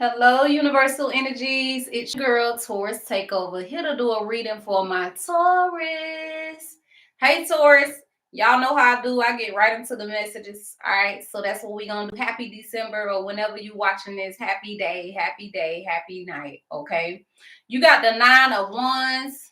Hello, Universal Energies. It's your girl, Taurus Takeover, here to do a reading for my Taurus. Hey, Taurus. Y'all know how I do. I get right into the messages. All right. So that's what we're going to do. Happy December, or whenever you watching this, happy day, happy night. Okay. You got the 9 of Wands.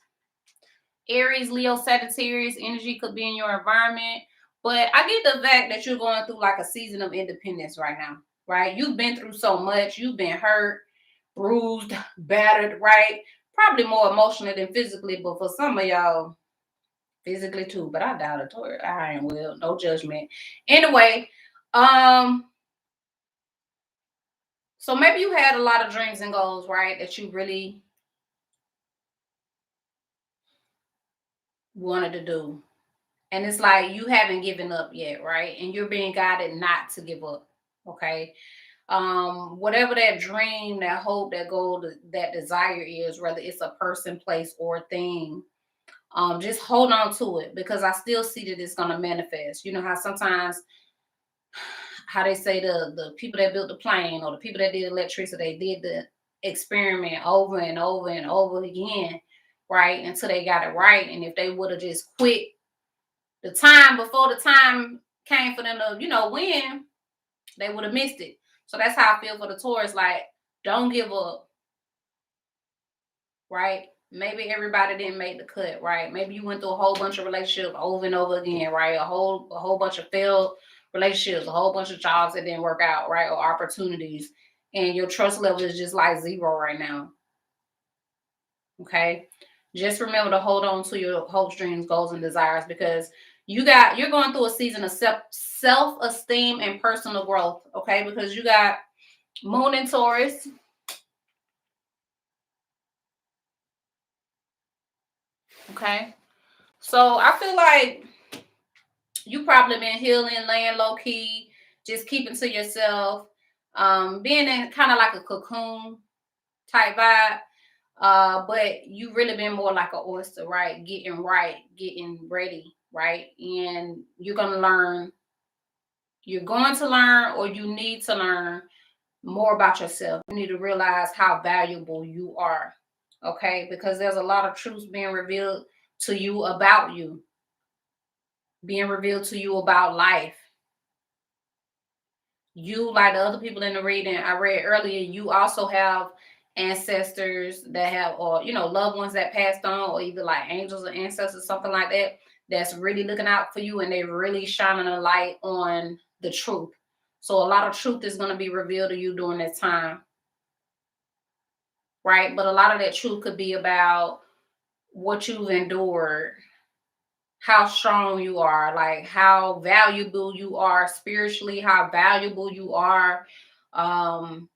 Aries, Leo, Sagittarius energy could be in your environment. But I get the fact that you're going through like a season of independence right now, right? You've been through so much. You've been hurt, bruised, battered, right? Probably more emotionally than physically, but for some of y'all, physically too. But I doubt it. I ain't will. No judgment. Anyway, so maybe you had a lot of dreams and goals, right? That you really wanted to do. And it's like you haven't given up yet, right? And you're being guided not to give up. Okay. Whatever that dream, that hope, that goal, that desire is, whether it's a person, place, or thing, just hold on to it, because I still see that it's gonna manifest. You know how sometimes how they say the people that built the plane, or the people that did electricity, they did the experiment over and over and over again, right? Until they got it right. And if they would have just quit the time before the time came for them to, win, they would have missed it. So that's how I feel for the Taurus. Like, don't give up, right? Maybe everybody didn't make the cut, right? Maybe you went through a whole bunch of relationships over and over again, right? A whole bunch of failed relationships, a whole bunch of jobs that didn't work out, right? Or opportunities. And your trust level is just like 0 right now. Okay. Just remember to hold on to your hopes, dreams, goals, and desires, because you're going through a season of self-esteem and personal growth. Okay. Because you got Moon in Taurus. Okay. So I feel like you probably been healing, laying low key, just keeping to yourself, being in kind of like a cocoon type vibe. But you really been more like an oyster, right? Getting right, getting ready, right? And you're gonna learn. You're going to learn, or you need to learn more about yourself. You need to realize how valuable you are. Okay, because there's a lot of truths being revealed to you about you, being revealed to you about life. You, like the other people in the reading I read earlier, you also have ancestors that have, or loved ones that passed on, or either like angels or ancestors, something like that, that's really looking out for you, and they're really shining a light on the truth. So a lot of truth is going to be revealed to you during this time, right? But a lot of that truth could be about what you've endured, how strong you are, like how valuable you are spiritually, how valuable you are um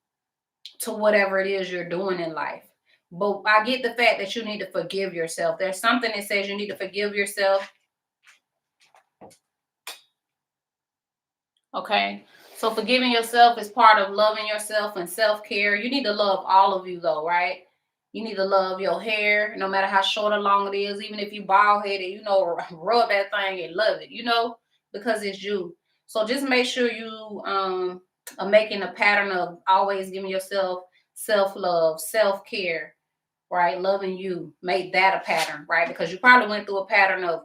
to whatever it is you're doing in life. But I get the fact that you need to forgive yourself. There's something that says you need to forgive yourself. Okay. So forgiving yourself is part of loving yourself and self-care. You need to love all of you though, right? You need to love your hair, no matter how short or long it is. Even if you bald headed, rub that thing and love it, because it's you. So just make sure you are making a pattern of always giving yourself self-love, self-care, right? Loving you. Make that a pattern, right? Because you probably went through a pattern of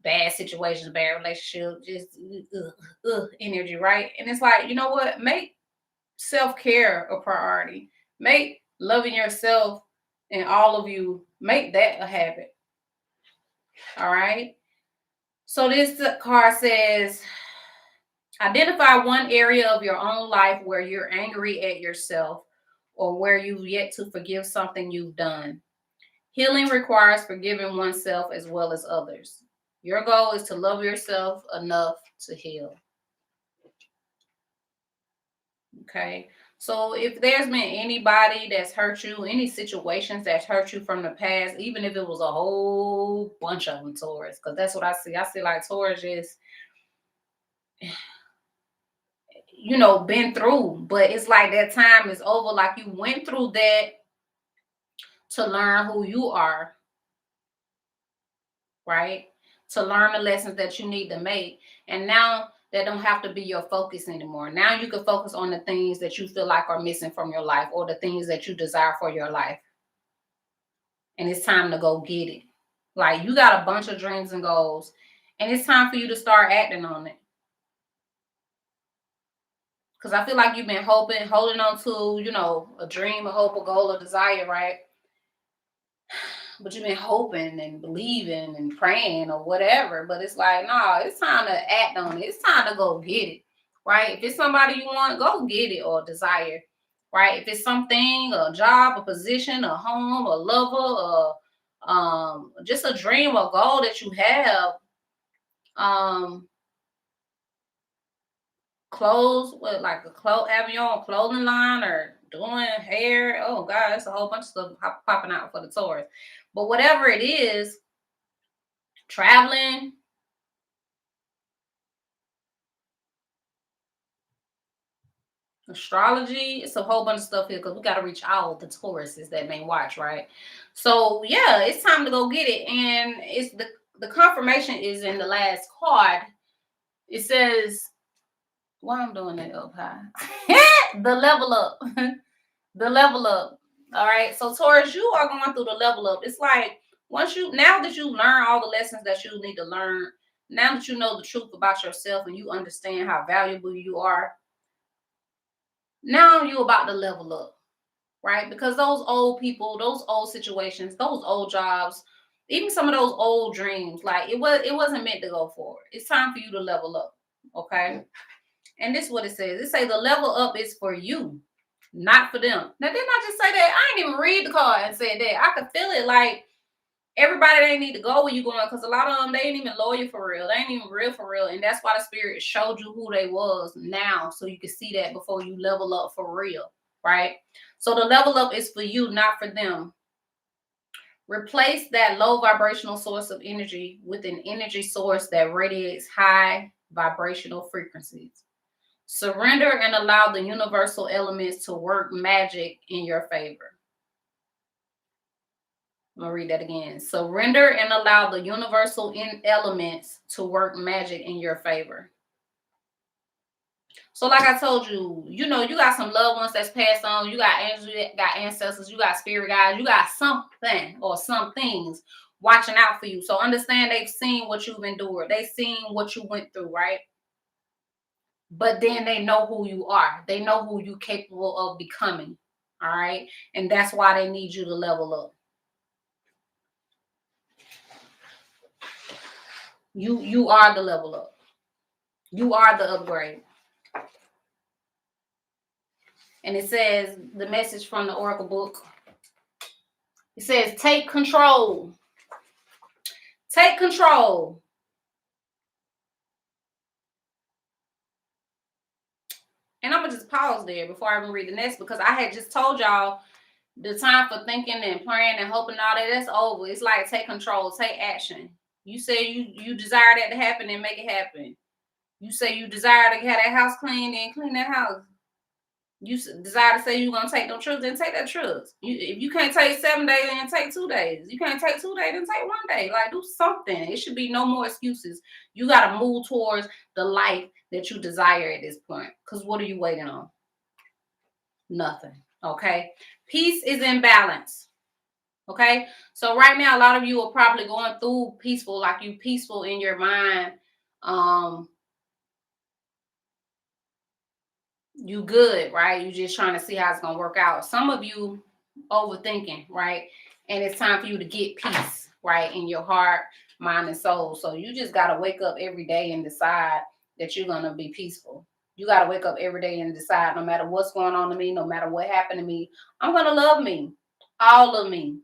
bad situations, bad relationship, just energy, right? And it's like, you know what? Make self-care a priority. Make loving yourself and all of you, make that a habit. All right. So this card says, identify one area of your own life where you're angry at yourself, or where you've yet to forgive something you've done. Healing requires forgiving oneself as well as others. Your goal is to love yourself enough to heal. Okay. So if there's been anybody that's hurt you, any situations that's hurt you from the past, even if it was a whole bunch of them, Taurus, because that's what I see. I see like Taurus just, been through, but it's like that time is over. Like you went through that to learn who you are, right? To learn the lessons that you need to make. And now that don't have to be your focus anymore. Now you can focus on the things that you feel like are missing from your life, or the things that you desire for your life. And it's time to go get it. Like, you got a bunch of dreams and goals, and it's time for you to start acting on it. Because I feel like you've been holding on to, a dream, a hope, a goal, a desire, right? But you've been hoping and believing and praying or whatever. But it's like, no, it's time to act on it. It's time to go get it, right? If it's somebody you want, go get it, or desire, right? If it's something, a job, a position, a home, a lover, just a dream or goal that you have, clothes, like having your own clothing line, or doing hair. Oh God, it's a whole bunch of stuff popping out for the Taurus. But whatever it is, traveling, astrology, it's a whole bunch of stuff here, because we got to reach all the Tauruses that may watch, right? So yeah, it's time to go get it. And it's the confirmation is in the last card. It says, why I'm doing that up high? The level up. The level up. All right. So Taurus, you are going through the level up. It's like, now that you learn all the lessons that you need to learn, now that you know the truth about yourself and you understand how valuable you are, now you're about to level up, right? Because those old people, those old situations, those old jobs, even some of those old dreams, like it wasn't meant to go forward. It's time for you to level up. Okay. And this is what it says. It says the level up is for you, not for them. Now, didn't I just say that? I didn't even read the card and said that. I could feel it. Like, everybody, they need to go where you going, because a lot of them, they ain't even loyal for real. They ain't even real for real. And that's why the spirit showed you who they was now, so you can see that before you level up for real, right? So the level up is for you, not for them. Replace that low vibrational source of energy with an energy source that radiates high vibrational frequencies. Surrender and allow the universal elements to work magic in your favor. I'm going to read that again. Surrender and allow the universal elements to work magic in your favor. So like I told you, you got some loved ones that's passed on. You got angels, you got ancestors, you got spirit guides, you got something or some things watching out for you. So understand, they've seen what you've endured. They've seen what you went through, right? But then they know who you are. They know who you're capable of becoming. All right. And that's why they need you to level up. You are the level up. You are the upgrade. And it says, the message from the Oracle book, it says, take control. Take control. And I'm going to just pause there before I even read the next, because I had just told y'all the time for thinking and praying and hoping all that, that's over. It's like, take control, take action. You say you desire that to happen, and make it happen. You say you desire to have that house clean, and clean that house. You desire to say you're going to take them trips, then take that trips. If you can't take 7 days, then take 2 days. You can't take 2 days, then take 1 day. Like, do something. It should be no more excuses. You got to move towards the life that you desire at this point. Because what are you waiting on? Nothing. Okay. Peace is in balance. Okay. So right now, a lot of you are probably going through peaceful, like you peaceful in your mind. You good, right? You just trying to see how it's gonna work out. Some of you overthinking, right? And it's time for you to get peace, right, in your heart, mind, and soul. So you just gotta wake up every day and decide that you're gonna be peaceful. You gotta wake up every day and decide, no matter what's going on to me, no matter what happened to me, I'm gonna love me, all of me,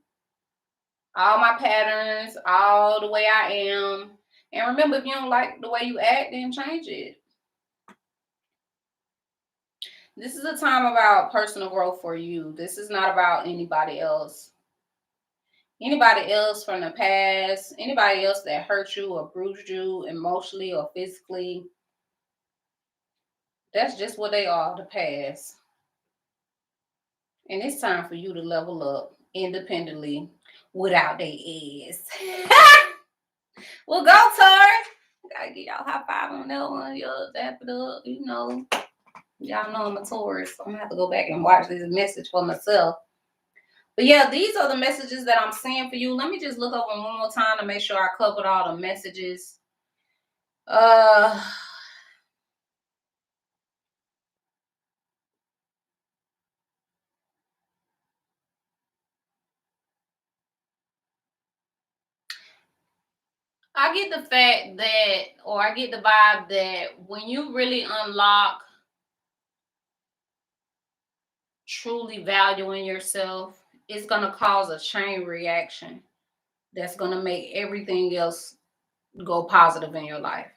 all my patterns, all the way I am. And remember, if you don't like the way you act, then change it. This is a time about personal growth for you. This is not about anybody else. Anybody else from the past, anybody else that hurt you or bruised you emotionally or physically. That's just what they are, the past. And it's time for you to level up independently without their ass. Well, go, Taurus. like, get y'all high five on that one. Y'all dap it up, you know. Y'all know I'm a Taurus. So I'm gonna have to go back and watch this message for myself. But yeah, these are the messages that I'm seeing for you. Let me just look over one more time to make sure I covered all the messages. I get the fact that, or I get the vibe that when you really unlock truly valuing yourself, it's going to cause a chain reaction that's going to make everything else go positive in your life.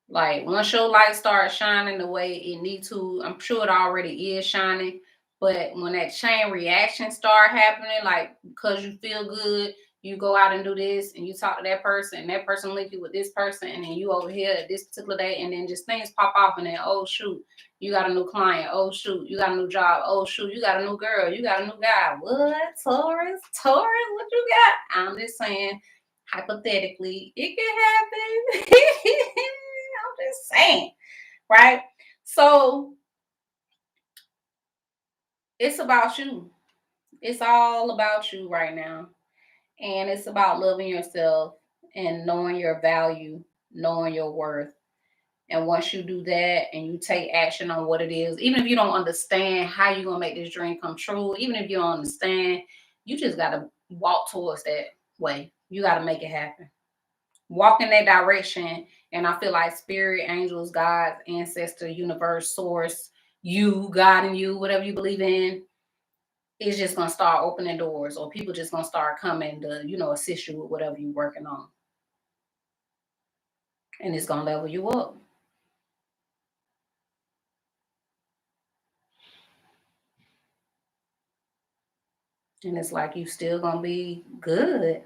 Like, once your light starts shining the way it needs to, I'm sure it already is shining, but when that chain reaction start happening, like, because you feel good, you go out and do this, and you talk to that person, and that person link you with this person, and then you over here at this particular day, and then just things pop off, and then, oh shoot, you got a new client, oh shoot, you got a new job, oh shoot, you got a new girl, you got a new guy. What? Taurus, what you got? I'm just saying, hypothetically, it can happen. I'm just saying, right? So it's about you. It's all about you right now. And it's about loving yourself and knowing your value, knowing your worth. And once you do that and you take action on what it is, even if you don't understand how you're going to make this dream come true, even if you don't understand, you just got to walk towards that way. You got to make it happen. Walk in that direction, and I feel like spirit, angels, God, ancestor, universe, source, you, God and you, whatever you believe in, is just gonna start opening doors, or people just gonna start coming to, you know, assist you with whatever you're working on. And it's gonna level you up. And it's like you still gonna be good.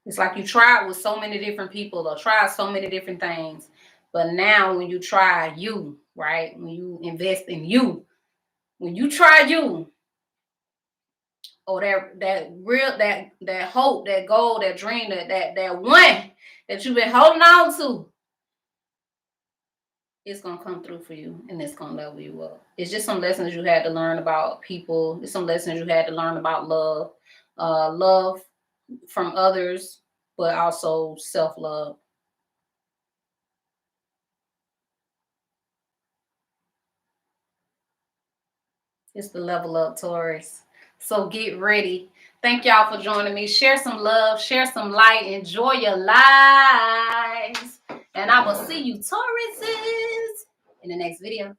It's like you tried with so many different people or tried so many different things. But now when you try you, right? When you invest in you, when you try you, or that real that hope, that goal, that dream, that one that you've been holding on to, it's gonna come through for you, and it's gonna level you up. It's just some lessons you had to learn about people. It's some lessons you had to learn about love, love from others, but also self-love. It's the level up, Taurus. So get ready. Thank y'all for joining me. Share some love, share some light, enjoy your lives. And I will see you, Tauruses, in the next video.